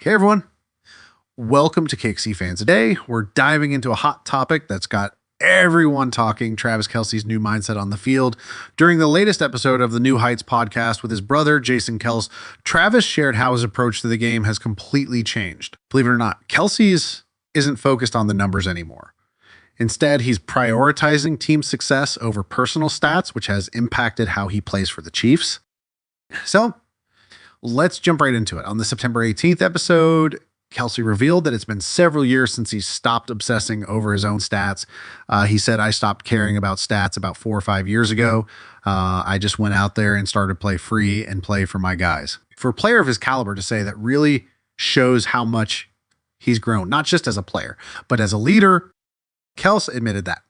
Okay, everyone, welcome to KC Fans. Today, we're diving into a hot topic that's got everyone talking: Travis Kelce's new mindset on the field. During the latest episode of the New Heights podcast with his brother, Jason Kelce, Travis shared how his approach to the game has completely changed. Believe it or not, Kelce's isn't focused on the numbers anymore. Instead, he's prioritizing team success over personal stats, which has impacted how he plays for the Chiefs. So, let's jump right into it. On the September 18th episode, Kelce revealed that it's been several years since he stopped obsessing over his own stats. He said, "I stopped caring about stats about 4 or 5 years ago. I just went out there and started to play free and play for my guys." For a player of his caliber to say that really shows how much he's grown, not just as a player, but as a leader. Kelce admitted that.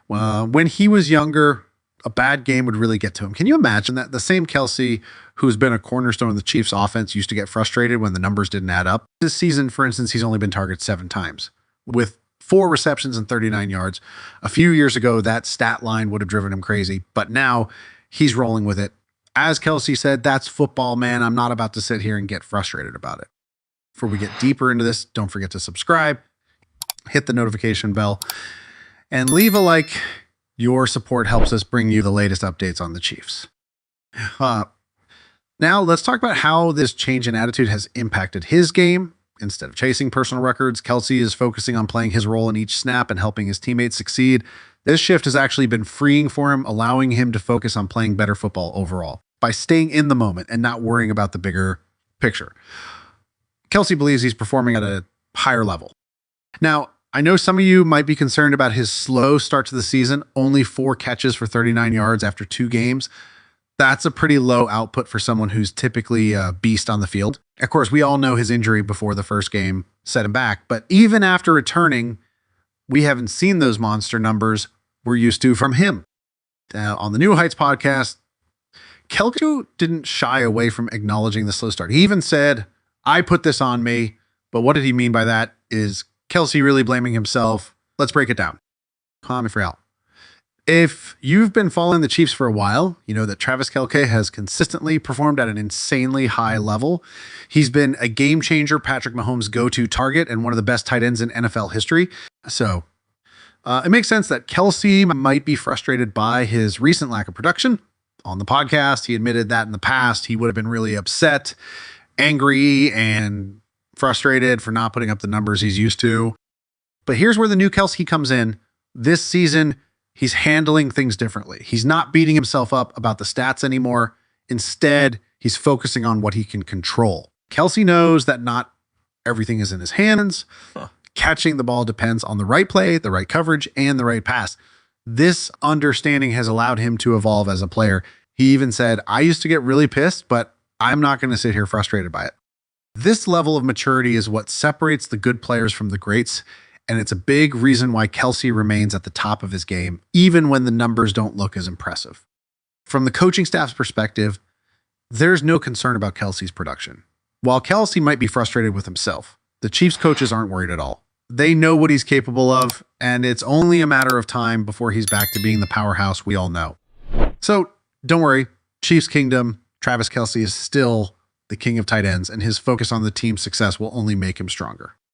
When he was younger, a bad game would really get to him. Can you imagine that? The same Kelce who's been a cornerstone of the Chiefs offense used to get frustrated when the numbers didn't add up. This season, for instance, he's only been targeted 7 times with 4 receptions and 39 yards. A few years ago, that stat line would have driven him crazy, but now he's rolling with it. As Kelce said, "That's football, man. I'm not about to sit here and get frustrated about it." Before we get deeper into this, don't forget to subscribe, hit the notification bell, and leave a like. Your support helps us bring you the latest updates on the Chiefs. Now, let's talk about how this change in attitude has impacted his game. Instead of chasing personal records, Kelce is focusing on playing his role in each snap and helping his teammates succeed. This shift has actually been freeing for him, allowing him to focus on playing better football overall by staying in the moment and not worrying about the bigger picture. Kelce believes he's performing at a higher level. Now, I know some of you might be concerned about his slow start to the season, only 4 catches for 39 yards after 2 games. That's a pretty low output for someone who's typically a beast on the field. Of course, we all know his injury before the first game set him back, but even after returning, we haven't seen those monster numbers we're used to from him. On the New Heights podcast, Kelce didn't shy away from acknowledging the slow start. He even said, "I put this on me," but what did he mean by that? Is Kelce really blaming himself? Let's break it down. Calm for out. If you've been following the Chiefs for a while, you know that Travis Kelce has consistently performed at an insanely high level. He's been a game changer, Patrick Mahomes' go-to target, and one of the best tight ends in NFL history. So it makes sense that Kelce might be frustrated by his recent lack of production. On the podcast, he admitted that in the past, he would have been really upset, angry, and frustrated for not putting up the numbers he's used to. But here's where the new Kelce comes in. This season, he's handling things differently. He's not beating himself up about the stats anymore. Instead, he's focusing on what he can control. Kelce knows that not everything is in his hands. Catching the ball depends on the right play, the right coverage, and the right pass. This understanding has allowed him to evolve as a player. He even said, "I used to get really pissed, but I'm not going to sit here frustrated by it." This level of maturity is what separates the good players from the greats, and it's a big reason why Kelce remains at the top of his game, even when the numbers don't look as impressive. From the coaching staff's perspective, there's no concern about Kelce's production. While Kelce might be frustrated with himself, the Chiefs coaches aren't worried at all. They know what he's capable of, and it's only a matter of time before he's back to being the powerhouse we all know. So don't worry, Chiefs Kingdom, Travis Kelce is still the king of tight ends, and his focus on the team's success will only make him stronger.